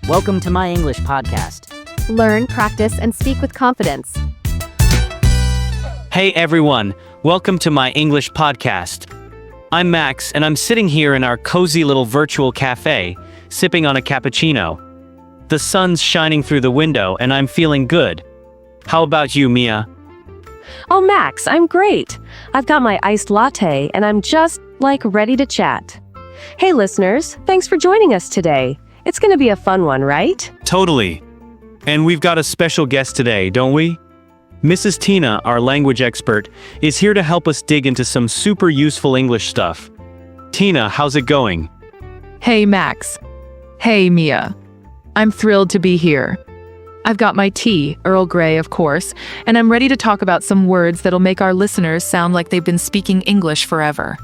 Welcome to my English podcast. Learn, practice, and speak with confidence. Hey everyone, welcome to my English podcast. I'm Max, and I'm sitting here in our cozy little virtual cafe, sipping on a cappuccino. The sun's shining through the window, and I'm feeling good. How about you, Mia? Oh, Max, I'm great. I've got my iced latte, and I'm just, ready to chat. Hey, listeners, thanks for joining us today. It's going to be a fun one, right? Totally. And we've got a special guest today, don't we? Mrs. Tina, our language expert, is here to help us dig into some super useful English stuff. Tina, how's it going? Hey, Max. Hey, Mia. I'm thrilled to be here. I've got my tea, Earl Grey, of course, and I'm ready to talk about some words that'll make our listeners sound like they've been speaking English forever.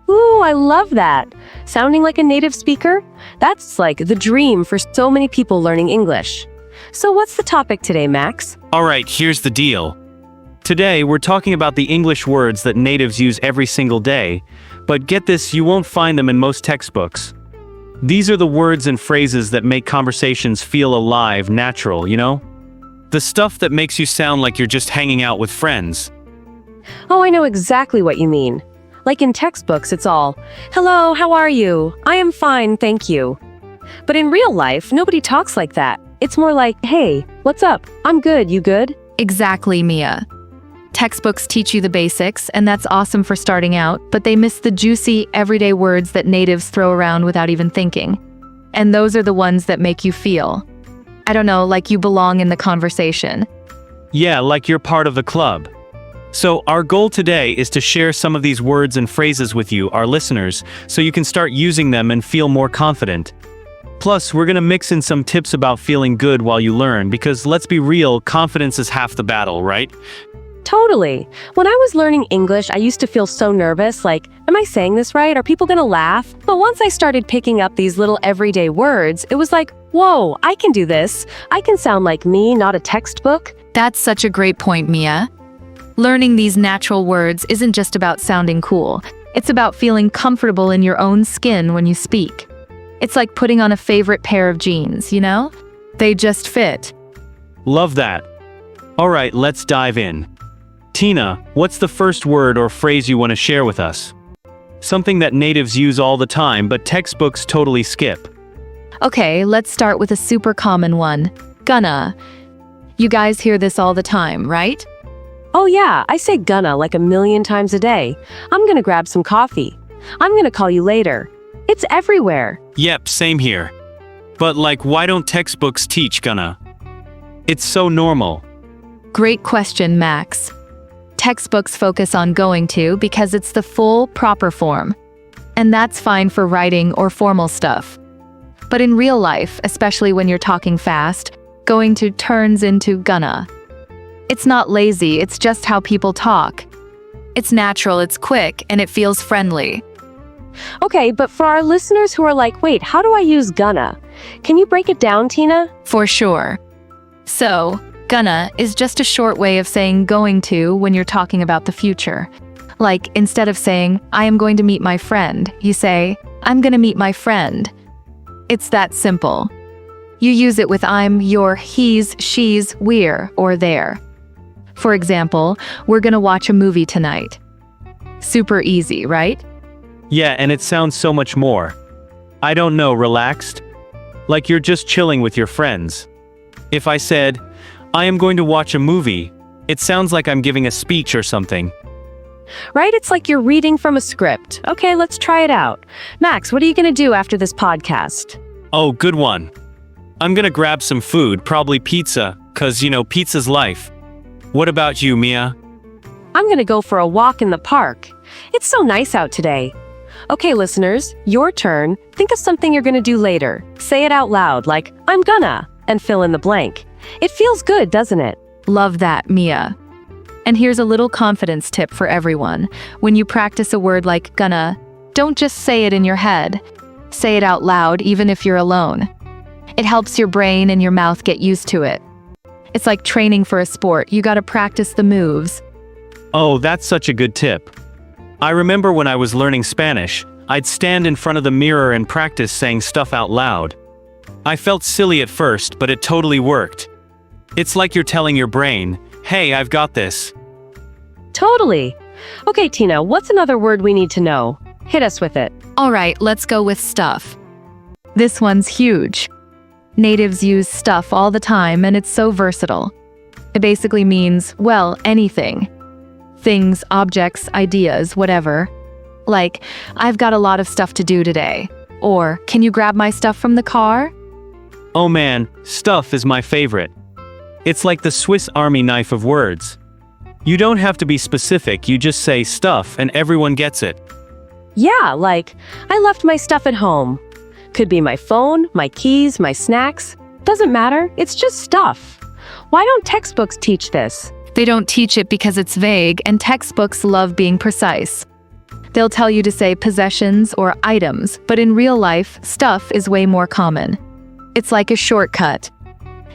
Ooh, I love that. Sounding like a native speaker? That's like the dream for so many people learning English. So what's the topic today, Max? All right, here's the deal. Today, we're talking about the English words that natives use every single day, but get this, you won't find them in most textbooks. These are the words and phrases that make conversations feel alive, natural, you know? The stuff that makes you sound like you're just hanging out with friends. Oh, I know exactly what you mean. Like in textbooks, it's all, "Hello, how are you? I am fine, thank you." But in real life, nobody talks like that. It's more like, "Hey, what's up? I'm good, you good?" Exactly, Mia. Textbooks teach you the basics, and that's awesome for starting out, but they miss the juicy, everyday words that natives throw around without even thinking. And those are the ones that make you feel, I don't know, like you belong in the conversation. Yeah, like you're part of the club. So our goal today is to share some of these words and phrases with you, our listeners, so you can start using them and feel more confident. Plus, we're gonna mix in some tips about feeling good while you learn, because let's be real, confidence is half the battle, right? Totally. When I was learning English, I used to feel so nervous, like, am I saying this right? Are people gonna laugh? But once I started picking up these little everyday words, it was like, whoa, I can do this. I can sound like me, not a textbook. That's such a great point, Mia. Learning these natural words isn't just about sounding cool. It's about feeling comfortable in your own skin when you speak. It's like putting on a favorite pair of jeans, you know? They just fit. Love that. All right, let's dive in. Tina, what's the first word or phrase you want to share with us? Something that natives use all the time, but textbooks totally skip. Okay, let's start with a super common one. Gonna. You guys hear this all the time, right? Oh yeah, I say gonna like a million times a day. I'm gonna grab some coffee. I'm gonna call you later. It's everywhere. Yep, same here. But why don't textbooks teach gonna? It's so normal. Great question, Max. Textbooks focus on going to because it's the full, proper form. And that's fine for writing or formal stuff. But in real life, especially when you're talking fast, going to turns into gonna. It's not lazy, it's just how people talk. It's natural, it's quick, and it feels friendly. Okay, but for our listeners who are like, wait, how do I use gonna? Can you break it down, Tina? For sure. So, gonna is just a short way of saying going to when you're talking about the future. Like, instead of saying, I am going to meet my friend, you say, I'm gonna meet my friend. It's that simple. You use it with I'm, your, he's, she's, we're, or they're. For example, we're gonna watch a movie tonight. Super easy, right? Yeah, and it sounds so much more. I don't know, relaxed? Like you're just chilling with your friends. If I said, I am going to watch a movie, it sounds like I'm giving a speech or something. Right? It's like you're reading from a script. Okay, let's try it out. Max, what are you gonna do after this podcast? Oh, good one. I'm gonna grab some food, probably pizza, 'cause pizza's life. What about you, Mia? I'm gonna go for a walk in the park. It's so nice out today. Okay, listeners, your turn. Think of something you're gonna do later. Say it out loud, like, I'm gonna, and fill in the blank. It feels good, doesn't it? Love that, Mia. And here's a little confidence tip for everyone. When you practice a word like gonna, don't just say it in your head. Say it out loud, even if you're alone. It helps your brain and your mouth get used to it. It's like training for a sport. You gotta practice the moves. Oh, that's such a good tip. I remember when I was learning Spanish, I'd stand in front of the mirror and practice saying stuff out loud. I felt silly at first, but it totally worked. It's like you're telling your brain, hey, I've got this. Totally. Okay, Tina, what's another word we need to know? Hit us with it. All right, let's go with stuff. This one's huge. Natives use stuff all the time, and it's so versatile. It basically means, well, anything. Things, objects, ideas, whatever. Like, I've got a lot of stuff to do today. Or, can you grab my stuff from the car? Oh man, stuff is my favorite. It's like the Swiss Army knife of words. You don't have to be specific, you just say stuff and everyone gets it. Yeah, like, I left my stuff at home. Could be my phone, my keys, my snacks. Doesn't matter, it's just stuff. Why don't textbooks teach this? They don't teach it because it's vague, and textbooks love being precise. They'll tell you to say possessions or items, but in real life, stuff is way more common. It's like a shortcut.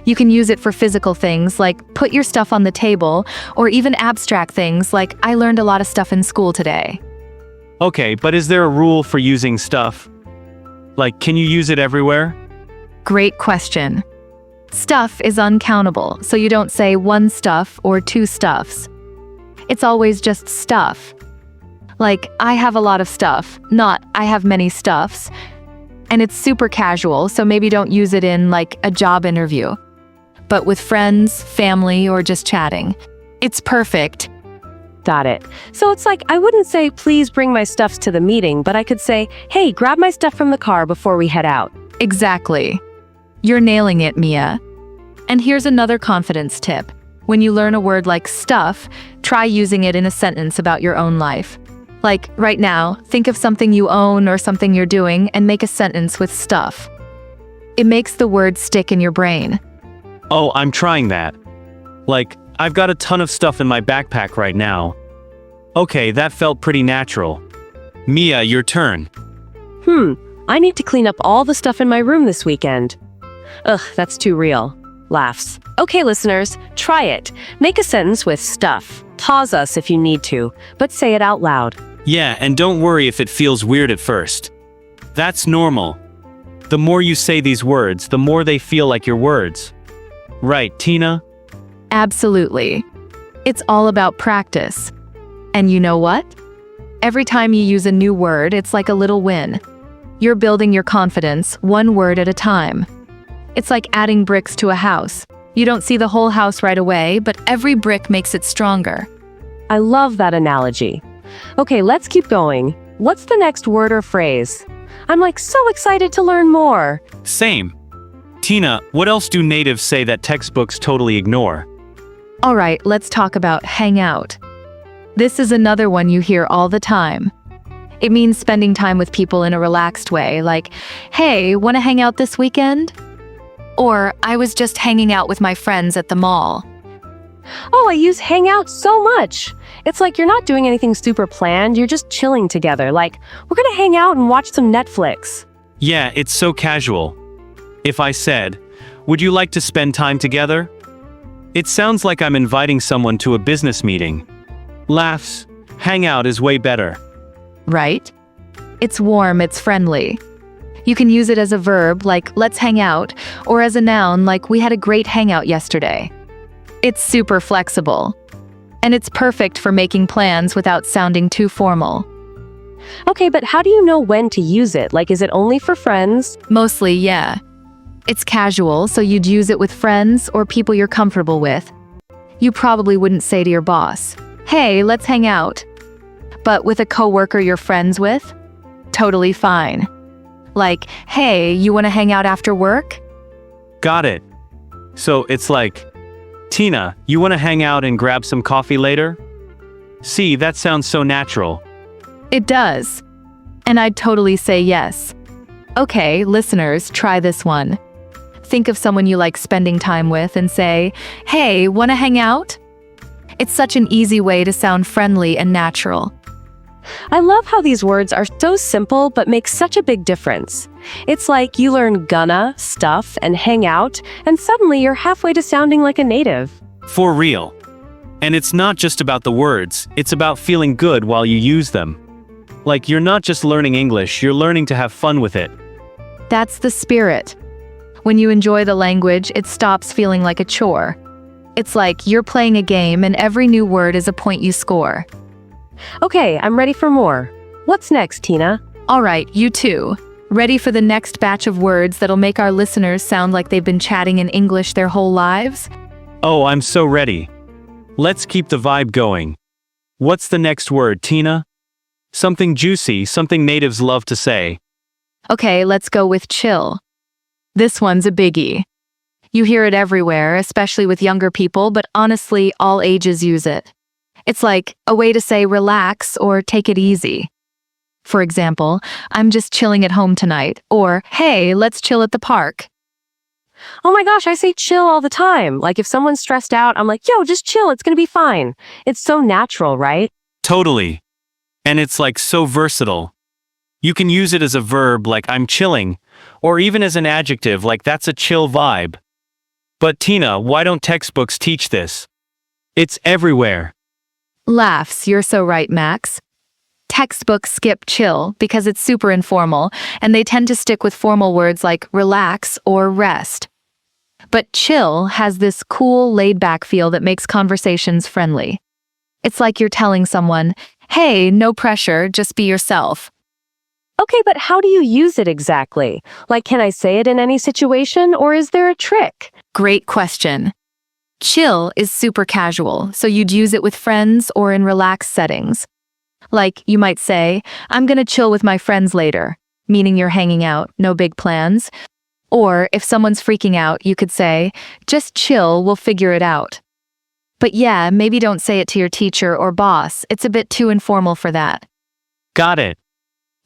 You can use it for physical things like put your stuff on the table, or even abstract things like I learned a lot of stuff in school today. Okay, but is there a rule for using stuff? Like, can you use it everywhere? Great question. Stuff is uncountable, so you don't say one stuff or two stuffs. It's always just stuff. Like, I have a lot of stuff, not I have many stuffs. And it's super casual, so maybe don't use it in, like, a job interview. But with friends, family, or just chatting. It's perfect. Got it. So it's like, I wouldn't say, please bring my stuffs to the meeting, but I could say, hey, grab my stuff from the car before we head out. Exactly. You're nailing it, Mia. And here's another confidence tip. When you learn a word like stuff, try using it in a sentence about your own life. Like, right now, think of something you own or something you're doing and make a sentence with stuff. It makes the word stick in your brain. Oh, I'm trying that. Like, I've got a ton of stuff in my backpack right now. Okay, that felt pretty natural. Mia, your turn. I need to clean up all the stuff in my room this weekend. Ugh, that's too real. Laughs. Okay, listeners, try it. Make a sentence with stuff. Pause us if you need to, but say it out loud. Yeah, and don't worry if it feels weird at first. That's normal. The more you say these words, the more they feel like your words. Right, Tina? Absolutely. It's all about practice. And you know what? Every time you use a new word, it's like a little win. You're building your confidence one word at a time. It's like adding bricks to a house. You don't see the whole house right away, but every brick makes it stronger. I love that analogy. Okay, let's keep going. What's the next word or phrase? I'm like so excited to learn more. Same. Tina, what else do natives say that textbooks totally ignore? All right, let's talk about hang out. This is another one you hear all the time. It means spending time with people in a relaxed way, like, hey, wanna hang out this weekend? Or, I was just hanging out with my friends at the mall. Oh, I use hang out so much. It's like you're not doing anything super planned, you're just chilling together, like, we're gonna hang out and watch some Netflix. Yeah, it's so casual. If I said, would you like to spend time together? It sounds like I'm inviting someone to a business meeting. Laughs. Hang out is way better. Right? It's warm, it's friendly. You can use it as a verb, like let's hang out, or as a noun, like we had a great hangout yesterday. It's super flexible. And it's perfect for making plans without sounding too formal. Okay, but how do you know when to use it? Like, is it only for friends? Mostly, yeah. It's casual, so you'd use it with friends or people you're comfortable with. You probably wouldn't say to your boss, hey, let's hang out. But with a coworker you're friends with? Totally fine. Like, hey, you want to hang out after work? Got it. So it's like, Tina, you want to hang out and grab some coffee later? See, that sounds so natural. It does. And I'd totally say yes. Okay, listeners, try this one. Think of someone you like spending time with and say, hey, want to hang out? It's such an easy way to sound friendly and natural. I love how these words are so simple but make such a big difference. It's like you learn gonna, stuff, and hang out, and suddenly you're halfway to sounding like a native. For real. And it's not just about the words, it's about feeling good while you use them. Like you're not just learning English, you're learning to have fun with it. That's the spirit. When you enjoy the language, it stops feeling like a chore. It's like you're playing a game and every new word is a point you score. Okay, I'm ready for more. What's next, Tina? All right, you too. Ready for the next batch of words that'll make our listeners sound like they've been chatting in English their whole lives? Oh, I'm so ready. Let's keep the vibe going. What's the next word, Tina? Something juicy, something natives love to say. Okay, let's go with chill. This one's a biggie. You hear it everywhere, especially with younger people, but honestly, all ages use it. It's like a way to say relax or take it easy. For example, I'm just chilling at home tonight, or hey, let's chill at the park. Oh my gosh, I say chill all the time. Like if someone's stressed out, I'm like, yo, just chill, it's gonna be fine. It's so natural, right? Totally. And it's like so versatile. You can use it as a verb like I'm chilling, or even as an adjective like that's a chill vibe. But Tina, why don't textbooks teach this? It's everywhere. Laughs, you're so right, Max. Textbooks skip chill because it's super informal, and they tend to stick with formal words like relax or rest. But chill has this cool, laid-back feel that makes conversations friendly. It's like you're telling someone, hey, no pressure, just be yourself. Okay, but how do you use it exactly? Like, can I say it in any situation, or is there a trick? Great question. Chill is super casual, so you'd use it with friends or in relaxed settings. Like, you might say, I'm gonna chill with my friends later, meaning you're hanging out, no big plans. Or, if someone's freaking out, you could say, just chill, we'll figure it out. But yeah, maybe don't say it to your teacher or boss, it's a bit too informal for that. Got it.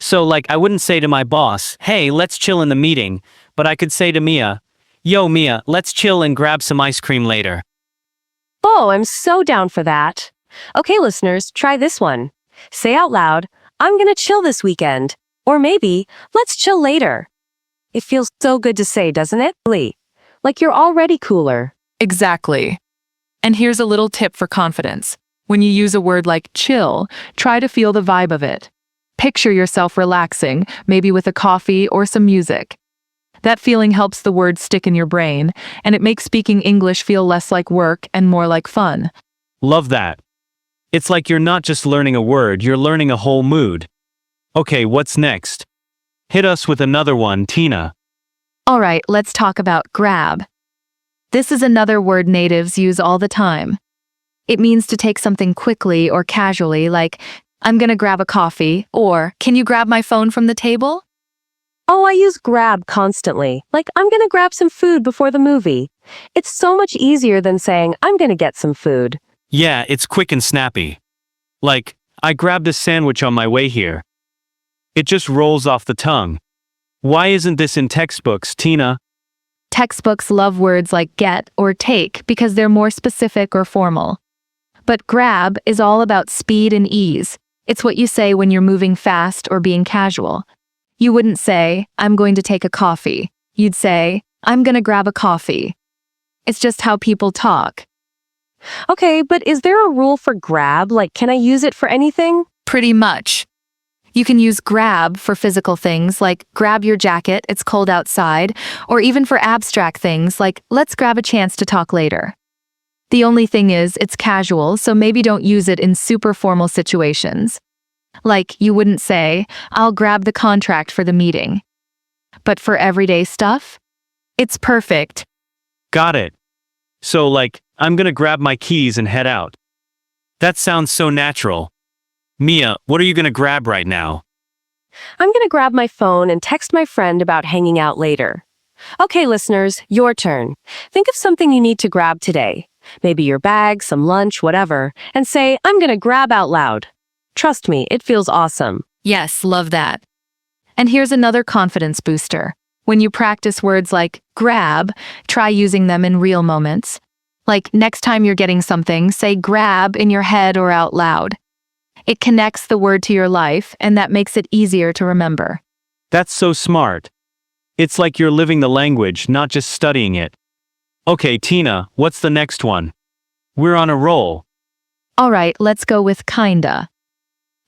So like I wouldn't say to my boss, hey, let's chill in the meeting, but I could say to Mia, yo Mia, let's chill and grab some ice cream later. Oh, I'm so down for that. Okay, listeners, try this one. Say out loud, I'm gonna chill this weekend. Or maybe, let's chill later. It feels so good to say, doesn't it? Like you're already cooler. Exactly. And here's a little tip for confidence. When you use a word like chill, try to feel the vibe of it. Picture yourself relaxing, maybe with a coffee or some music. That feeling helps the word stick in your brain, and it makes speaking English feel less like work and more like fun. Love that. It's like you're not just learning a word, you're learning a whole mood. Okay, what's next? Hit us with another one, Tina. All right, let's talk about grab. This is another word natives use all the time. It means to take something quickly or casually, like, I'm gonna grab a coffee, or can you grab my phone from the table? Oh, I use grab constantly. Like, I'm gonna grab some food before the movie. It's so much easier than saying, I'm gonna get some food. Yeah, it's quick and snappy. Like, I grabbed a sandwich on my way here. It just rolls off the tongue. Why isn't this in textbooks, Tina? Textbooks love words like get or take because they're more specific or formal. But grab is all about speed and ease. It's what you say when you're moving fast or being casual. You wouldn't say, I'm going to take a coffee. You'd say, I'm gonna grab a coffee. It's just how people talk. Okay, but is there a rule for grab? Like, can I use it for anything? Pretty much. You can use grab for physical things like grab your jacket, it's cold outside, or even for abstract things like let's grab a chance to talk later. The only thing is, it's casual, so maybe don't use it in super formal situations. Like, you wouldn't say, I'll grab the contract for the meeting. But for everyday stuff, it's perfect. Got it. So like, I'm gonna grab my keys and head out. That sounds so natural. Mia, what are you gonna grab right now? I'm gonna grab my phone and text my friend about hanging out later. Okay, listeners, your turn. Think of something you need to grab today. Maybe your bag, some lunch, whatever, and say, I'm gonna grab out loud. Trust me, it feels awesome. Yes, love that. And here's another confidence booster. When you practice words like grab, try using them in real moments. Like next time you're getting something, say grab in your head or out loud. It connects the word to your life, and that makes it easier to remember. That's so smart. It's like you're living the language, not just studying it. Okay, Tina, what's the next one? We're on a roll. All right, let's go with kinda.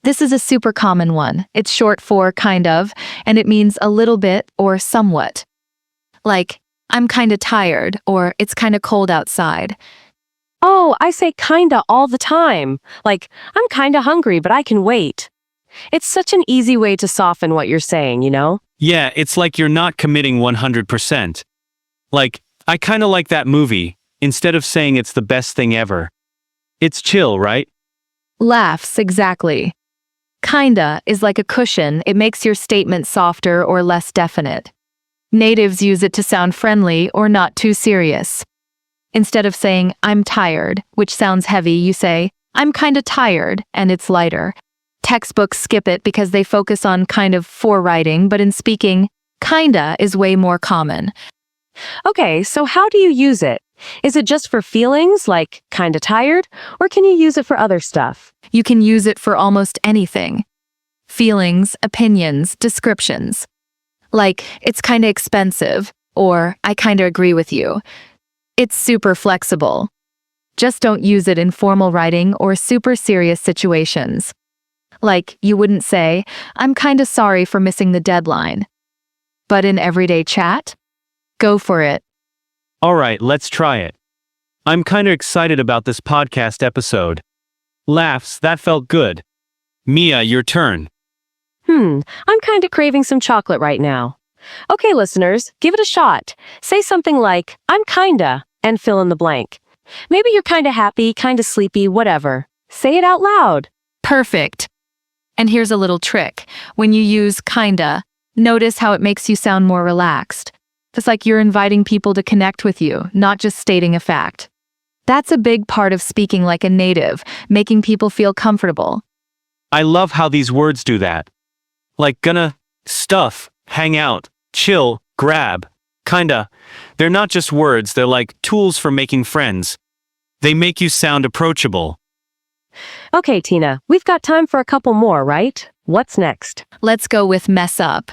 This is a super common one. It's short for kind of, and it means a little bit or somewhat. Like, I'm kinda tired, or it's kinda cold outside. Oh, I say kinda all the time. Like, I'm kinda hungry, but I can wait. It's such an easy way to soften what you're saying, you know? Yeah, it's like you're not committing 100%. Like, I kinda like that movie, instead of saying it's the best thing ever. It's chill, right? Laughs, exactly. Kinda is like a cushion, it makes your statement softer or less definite. Natives use it to sound friendly or not too serious. Instead of saying, I'm tired, which sounds heavy, you say, I'm kinda tired, and it's lighter. Textbooks skip it because they focus on kind of forewriting, but in speaking, kinda is way more common. Okay, so how do you use it? Is it just for feelings, like kinda tired, or can you use it for other stuff? You can use it for almost anything. Feelings, opinions, descriptions. Like, it's kinda expensive, or I kinda agree with you. It's super flexible. Just don't use it in formal writing or super serious situations. Like, you wouldn't say, I'm kinda sorry for missing the deadline. But in everyday chat? Go for it. Alright, let's try it. I'm kinda excited about this podcast episode. Laughs, that felt good. Mia, your turn. I'm kinda craving some chocolate right now. Okay, listeners, give it a shot. Say something like, I'm kinda, and fill in the blank. Maybe you're kinda happy, kinda sleepy, whatever. Say it out loud. Perfect. And here's a little trick. When you use kinda, notice how it makes you sound more relaxed. It's like you're inviting people to connect with you, not just stating a fact. That's a big part of speaking like a native, making people feel comfortable. I love how these words do that. Like gonna, stuff, hang out, chill, grab, kinda. They're not just words, they're like tools for making friends. They make you sound approachable. Okay, Tina, we've got time for a couple more, right? What's next? Let's go with mess up.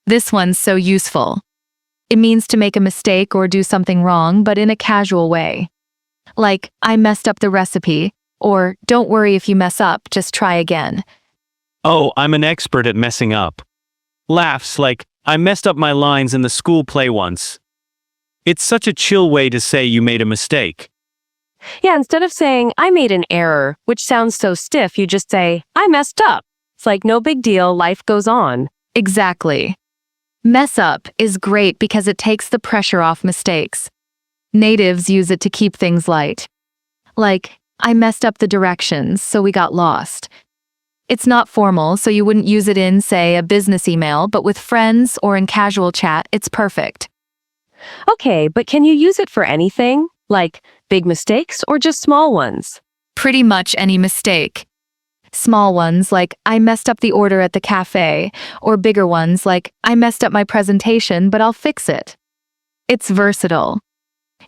This one's so useful. It means to make a mistake or do something wrong, but in a casual way. Like, I messed up the recipe, or don't worry if you mess up, just try again. Oh, I'm an expert at messing up. Laughs like, I messed up my lines in the school play once. It's such a chill way to say you made a mistake. Yeah, instead of saying, I made an error, which sounds so stiff, you just say, I messed up. It's like no big deal, life goes on. Exactly. Mess up is great because it takes the pressure off mistakes. Natives use it to keep things light. Like, I messed up the directions, so we got lost. It's not formal, so you wouldn't use it in, say, a business email, but with friends or in casual chat, it's perfect. Okay, but can you use it for anything? Like big mistakes or just small ones? Pretty much any mistake. Small ones like, I messed up the order at the cafe, or bigger ones like, I messed up my presentation, but I'll fix it. It's versatile.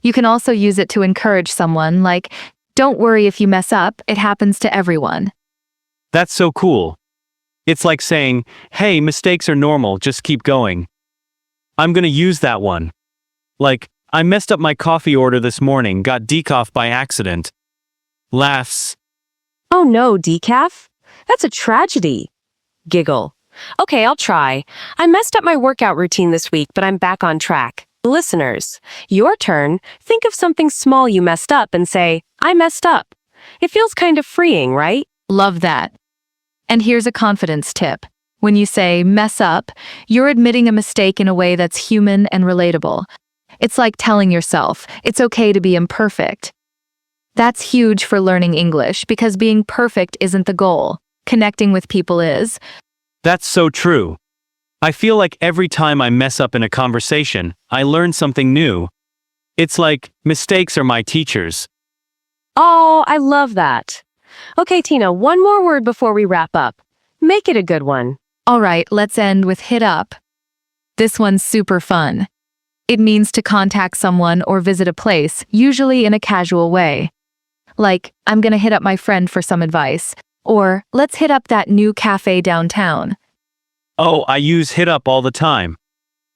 You can also use it to encourage someone, like, don't worry if you mess up, it happens to everyone. That's so cool. It's like saying, hey, mistakes are normal, just keep going. I'm gonna use that one. Like, I messed up my coffee order this morning, got decaf by accident. Laughs. Oh no, decaf? That's a tragedy. Giggle. Okay, I'll try. I messed up my workout routine this week, but I'm back on track. Listeners, your turn. Think of something small you messed up and say, I messed up. It feels kind of freeing, right? Love that. And here's a confidence tip. When you say mess up, you're admitting a mistake in a way that's human and relatable. It's like telling yourself, it's okay to be imperfect. That's huge for learning English because being perfect isn't the goal. Connecting with people is. That's so true. I feel like every time I mess up in a conversation, I learn something new. It's like, mistakes are my teachers. Oh, I love that. Okay, Tina, one more word before we wrap up. Make it a good one. All right, let's end with hit up. This one's super fun. It means to contact someone or visit a place, usually in a casual way. Like, I'm gonna hit up my friend for some advice, or let's hit up that new cafe downtown. Oh, I use hit up all the time.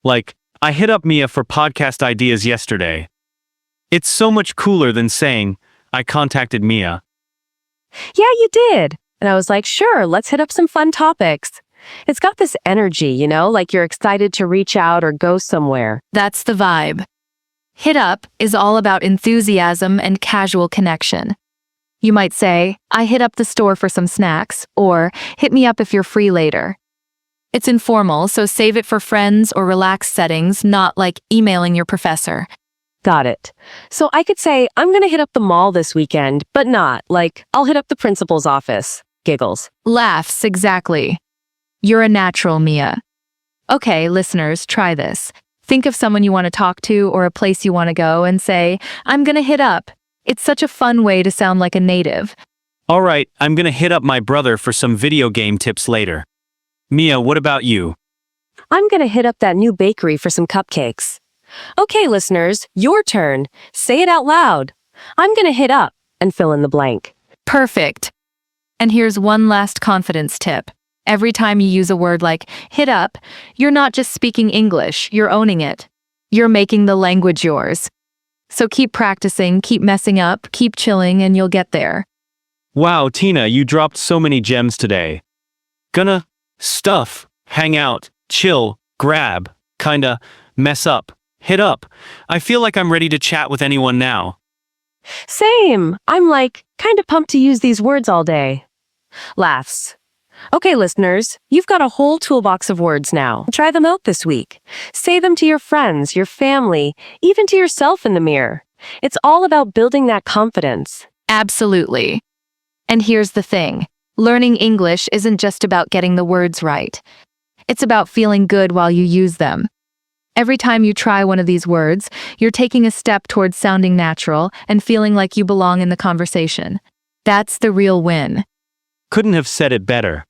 Like, I hit up Mia for podcast ideas yesterday. It's so much cooler than saying, I contacted Mia. Yeah, you did. And I was like, sure, let's hit up some fun topics. It's got this energy, like you're excited to reach out or go somewhere. That's the vibe. Hit up is all about enthusiasm and casual connection. You might say, I hit up the store for some snacks, or hit me up if you're free later. It's informal, so save it for friends or relaxed settings, not like emailing your professor. Got it. So I could say, I'm going to hit up the mall this weekend, but not like, I'll hit up the principal's office. Giggles. Laughs, exactly. You're a natural, Mia. Okay, listeners, try this. Think of someone you want to talk to or a place you want to go and say, I'm going to hit up. It's such a fun way to sound like a native. All right, I'm gonna hit up my brother for some video game tips later. Mia, what about you? I'm going to hit up that new bakery for some cupcakes. Okay, listeners, your turn. Say it out loud. I'm going to hit up and fill in the blank. Perfect. And here's one last confidence tip. Every time you use a word like hit up, you're not just speaking English, you're owning it. You're making the language yours. So keep practicing, keep messing up, keep chilling, and you'll get there. Wow, Tina, you dropped so many gems today. Gonna, stuff, hang out, chill, grab, kinda, mess up, hit up. I feel like I'm ready to chat with anyone now. Same. I'm kind of pumped to use these words all day. Laughs. Okay, listeners, you've got a whole toolbox of words now. Try them out this week. Say them to your friends, your family, even to yourself in the mirror. It's all about building that confidence. Absolutely. And here's the thing. Learning English isn't just about getting the words right. It's about feeling good while you use them. Every time you try one of these words, you're taking a step towards sounding natural and feeling like you belong in the conversation. That's the real win. Couldn't have said it better.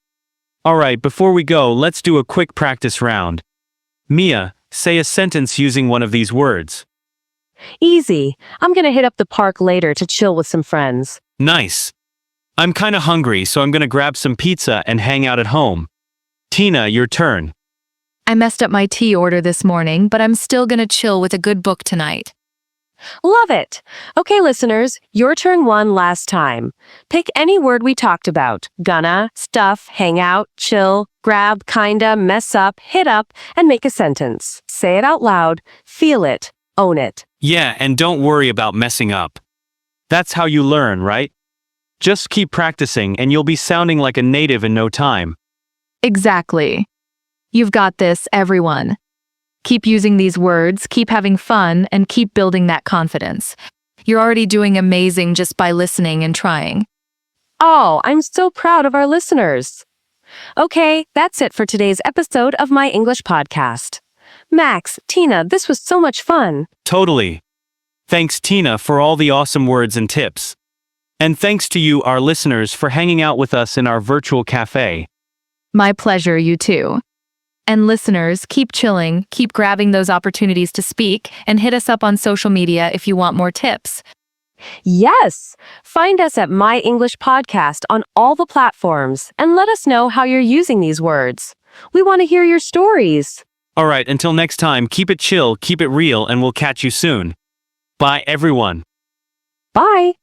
All right, before we go, let's do a quick practice round. Mia, say a sentence using one of these words. Easy. I'm going to hit up the park later to chill with some friends. Nice. I'm kinda hungry, so I'm gonna grab some pizza and hang out at home. Tina, your turn. I messed up my tea order this morning, but I'm still gonna chill with a good book tonight. Love it. Okay, listeners, your turn one last time. Pick any word we talked about. Gonna, stuff, hang out, chill, grab, kinda, mess up, hit up, and make a sentence. Say it out loud, feel it, own it. Yeah, and don't worry about messing up. That's how you learn, right? Just keep practicing and you'll be sounding like a native in no time. Exactly. You've got this, everyone. Keep using these words, keep having fun, and keep building that confidence. You're already doing amazing just by listening and trying. Oh, I'm so proud of our listeners. Okay, that's it for today's episode of My English Podcast. Max, Tina, this was so much fun. Totally. Thanks, Tina, for all the awesome words and tips. And thanks to you, our listeners, for hanging out with us in our virtual cafe. My pleasure, you too. And listeners, keep chilling, keep grabbing those opportunities to speak, and hit us up on social media if you want more tips. Yes! Find us at My English Podcast on all the platforms and let us know how you're using these words. We want to hear your stories. All right, until next time, keep it chill, keep it real, and we'll catch you soon. Bye, everyone. Bye!